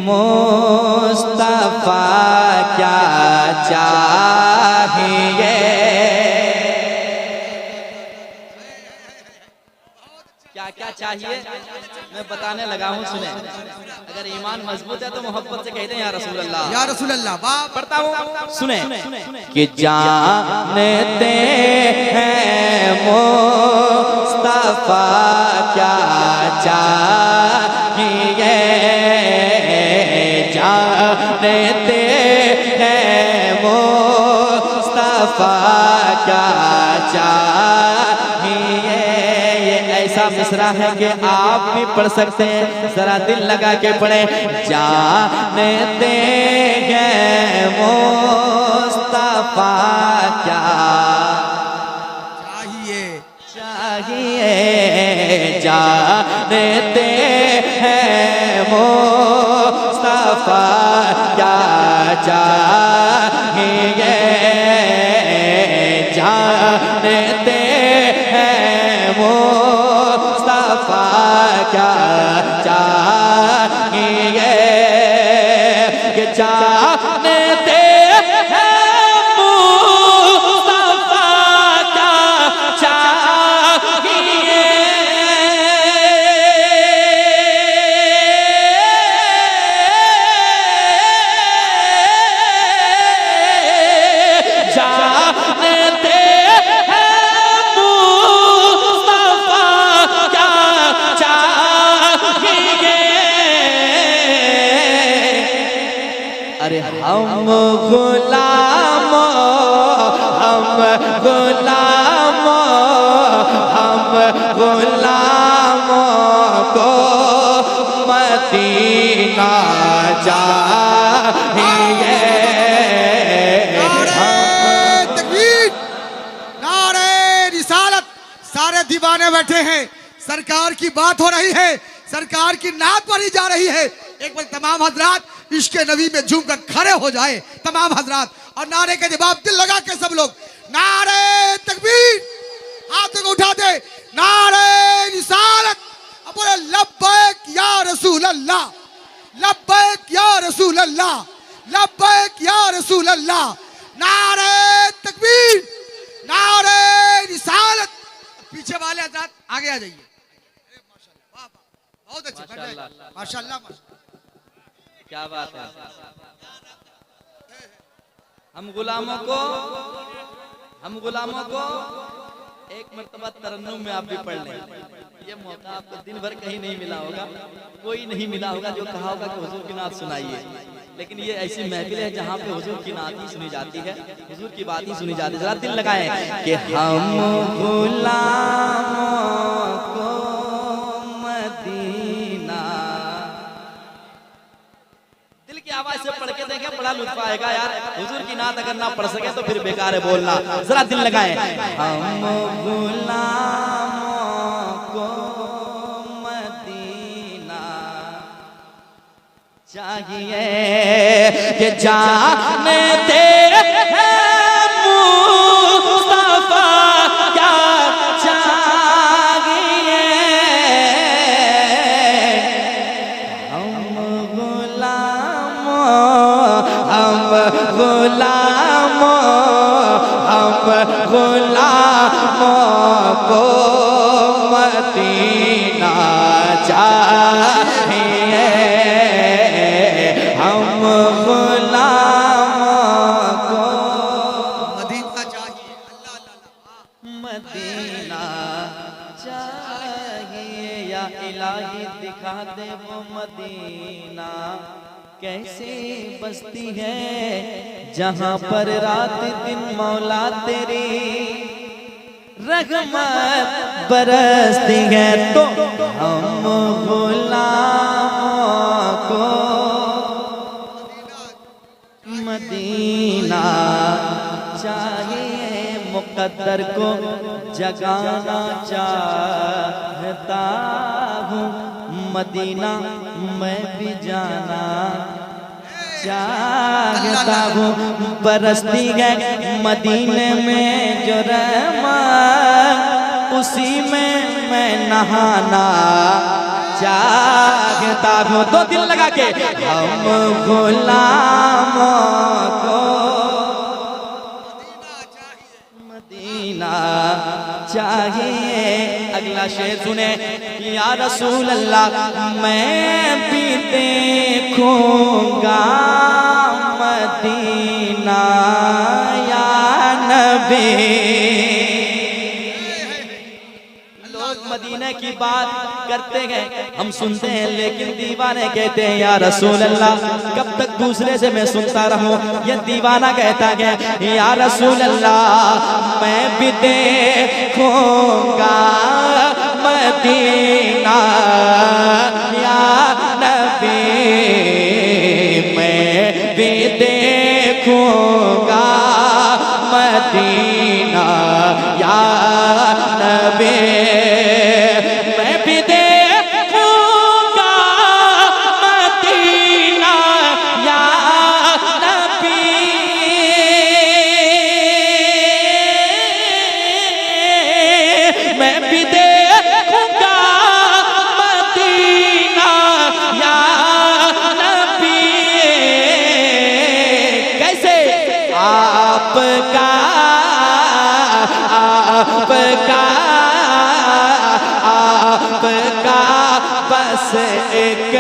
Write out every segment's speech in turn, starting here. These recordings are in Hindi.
मुस्तफा क्या चाहिए। क्या क्या चाहिए मैं बताने लगा हूँ, सुने। अगर ईमान मजबूत है तो मोहब्बत से कहते हैं या रसूल अल्लाह, या रसूल अल्लाह। पढ़ता हूँ, सुने। कि जानते हैं मुस्तफा क्या चाहिए, जानते हैं मुस्तफा क्या चाहिए। ये ऐसा मिसरा है कि आप भी पढ़ सकते हैं, जरा दिल लगा के पढ़े। जानते हैं मुस्तफा क्या चाहिए, जानते हैं मुस्तफा क्या चाहिए, जानते हैं मुस्तफा क्या चाहिए। कि जानते अरे हम गुलाम, हम गुलाम, हम गुलामों को मदीना चाहिए। तकबीर, नारे रिसालत। सारे दीवाने बैठे हैं, सरकार की बात हो रही है, सरकार की नात पढ़ी जा रही है। एक बार तमाम हजरात इश्क नबी में झूम कर खड़े हो जाए, तमाम हजरात, और नारे के जवाब दिल लगा के सब लोग नारे तकबीर, हाथ को उठा दे, नारे रिसालत, बोले लब्बैक या रसूल अल्लाह, लब्बैक या रसूल अल्लाह, लब्बैक या रसूल अल्लाह। नारे तकबीर, नारे रिसालत। पीछे वाले हजरात आगे आ जाइए। माशाल्लाह, बहुत अच्छे, माशाल्लाह, क्या बात है। हम गुलामों को एक मर्तबा तरन्नुम में आप भी पढ़ लें। ये मौका आपको दिन भर कहीं नहीं मिला होगा, कोई नहीं मिला होगा जो कहा होगा कि हुजूर की नात सुनाइए। लेकिन ये ऐसी महफिल है जहाँ पे हुजूर की नात ही सुनी जाती है, हुजूर की बात ही सुनी जाती है। जरा दिल लगाएं कि हम गुलामों को मदीना, की आवाज से पढ़ के देखें, बड़ा लुत्फ आएगा यार। हुजूर की नात अगर ना पढ़ सके तो फिर बेकार है बोलना। जरा दिल लगाएं। हम गुलामों को मदीना चाहिए, कि जानते हैं मुस्तफा क्या चाहिए। हम गुलामों को मदीना चाहिए, हम गुलामों को मदीना चाहिए, मदीना चाहिए। या इलाही दिखा दे वो मदीना कैसे बसती है, जहाँ पर रात दिन मौला तेरी रहमत बरसती है। तो हम गुलामों को मदीना चाहिए, मुकद्दर को जगाना चाहता हूँ, मदीना मैं भी जाना चाहता हूँ। बरसती है मदीने में जो रहमत, उसी में मैं नहाना चाहता हूँ। दो दिल लगा के हम गुलामों को मदीना चाहिए। अगला शेर सुने, या रसूल अल्लाह मैं भी देखूंगा मदीना या नबी। लोग मदीने की बात करते हैं, हम सुनते हैं, लेकिन दीवाने कहते हैं या रसूल अल्लाह कब तक दूसरे से मैं सुनता रहूं। ये दीवाना कहता है या रसूल अल्लाह मैं भी देखूंगा मदीना या नबी, मैं भी देखूंगा मदीना या नबी, मैं भी देखूंगा मदीना या नबी। मैं भी देखूंगा मदीना या नबी। कैसे? आपका बस एक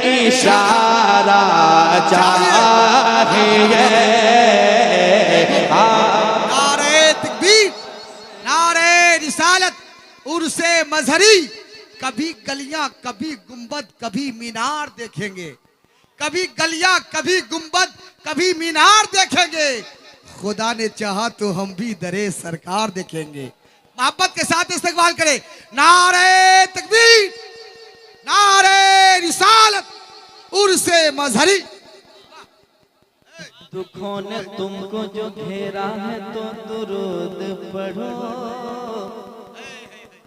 इशारा चाहिए। नारे तकबीर, नारे रिसालत, उर्से मजहरी। कभी गलियां, कभी गुंबद, कभी मीनार देखेंगे। कभी गलियां, कभी गुंबद, कभी मीनार देखेंगे। खुदा ने चाहा तो हम भी दरे सरकार देखेंगे। मोहब्बत के साथ इस्तकबाल करें। नारे तकबीर, नारे रिसालत, उर्से मजहरी। दुखों ने तुमको जो घेरा है तो दुरूद पढ़ो,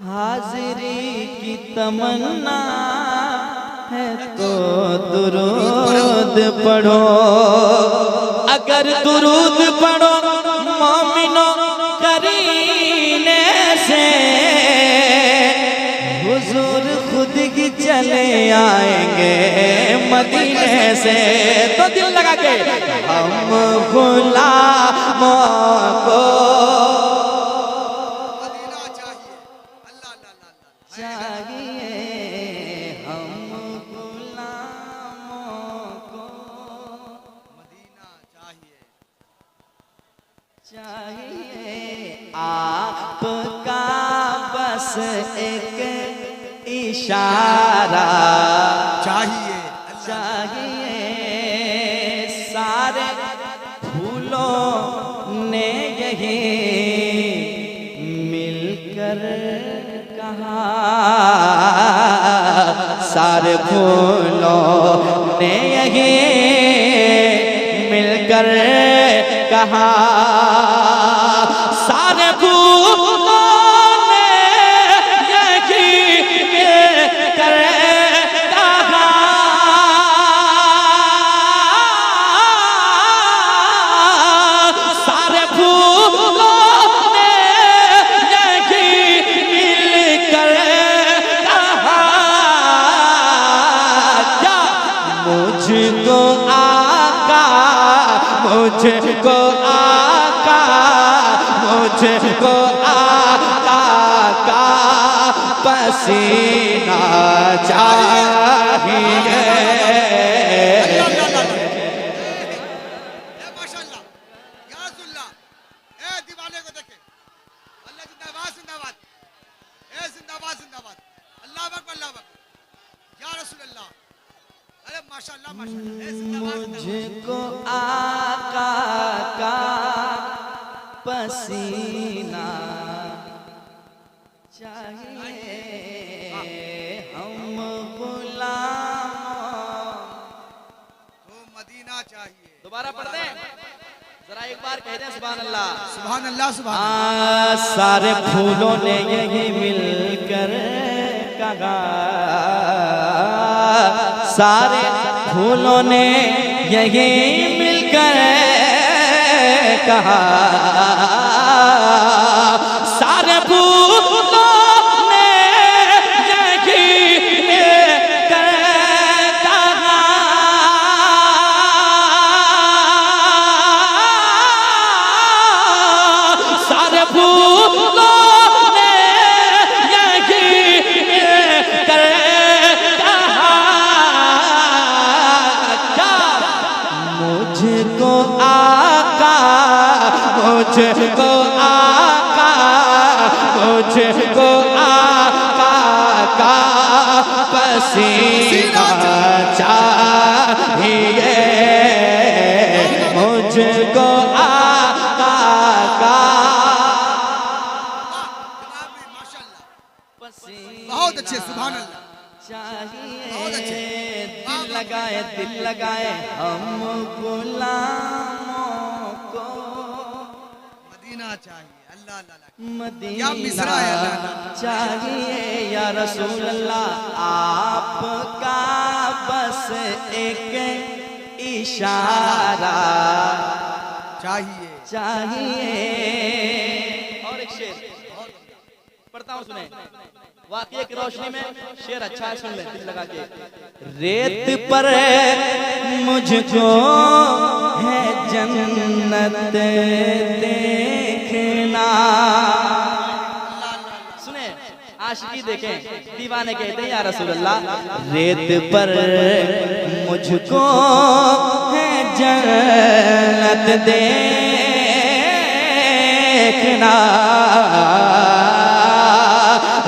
हाजिरी की तमन्ना है तो दुरूद पढ़ो। अगर दुरूद पढ़ो मोमिनो करीने से, हुजूर खुद ही चले आएंगे मदीने से। तो दिल लगा के हम गुलामों को मदीना चाहिए। अल्लाह अल्लाह अल्लाह चाहिए, हम गुलामों को मदीना चाहिए। चाहिए। आपका बस एक इशारा चाहिए। चाहिए। सारे फूलों ने यही मिलकर कहा, सारे फूलों ने यही मिलकर कहा, सारे फूलों ने यही मिलकर कहा, सारे फूलों ने यही मिलकर कहा, क्या मुझको आका, मुझको आका, मुझको आका का पसीना चाहिए। माशाअल्लाह, या रसूलल्लाह। ए दीवाने को देखे, अल्लाह जिंदाबाद जिंदाबाद, ए जिंदाबाद जिंदाबाद, अल्लाह अकबर अल्लाह अकबर, या रसूलल्लाह। अरे माशाअल्लाह माशाअल्लाह, ए जिंदाबाद जिंदाबाद। मुझको आका का पसीना चाहिए, हम गुलामों तो मदीना चाहिए। दोबारा पढ़ते हैं, जरा एक बार कह दें सुभान अल्लाह। सुभान अल्लाह सुभान अल्लाह। सारे फूलों ने यही मिलकर कहा, सारे फूलों ने यही मिलकर कहा, सारे फूलों ने यही मिलकर मुझको आका, मुझको आका का पसीना चाहिए, मुझको आका का बहुत अच्छे, सुभान अल्लाह। चाहिए। दिल लगाए हम गुलामों को, मदीना चाहिए, अल्लाह अल्लाह। मदीना या मिस्रा है, अल्लाह अल्लाह। चाहिए या रसूल अल्लाह, आपका बस एक इशारा चाहिए। चाहिए। और एक शेर पढ़ता हूँ, सुने। वाकये की रोशनी में शेर अच्छा है, सुन ले दिल लगा के। रेत पर मुझको है जन्नत देखना, सुने आशिकी देखें, दीवाने कहते हैं या रसूल अल्लाह, रेत पर मुझको है जन्नत देखना,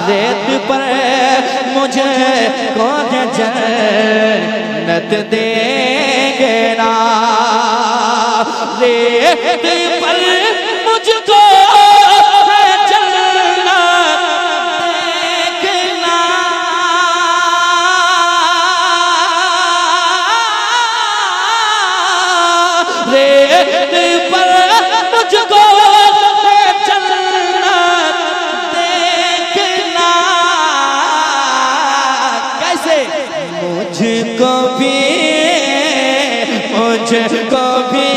रेत पर मुझे कौन जन्नत देना, रेत पर मुझको जन्नत देखना, रेत पर मुझको मुझको भी, मुझको भी,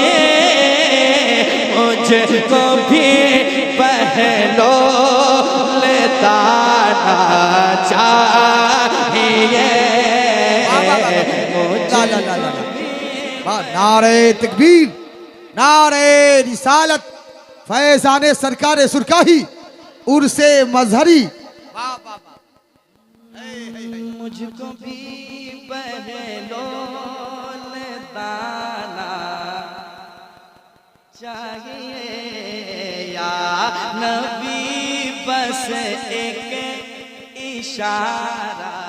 मुझको भी पहलो लेताना चाहिए, नारे तकबीर, नारे रिसालत, फैजाने सरकार सुरकाही, उर्से मजहरी। मुझको भी पहलो दाना चाहिए या नबी, बस एक इशारा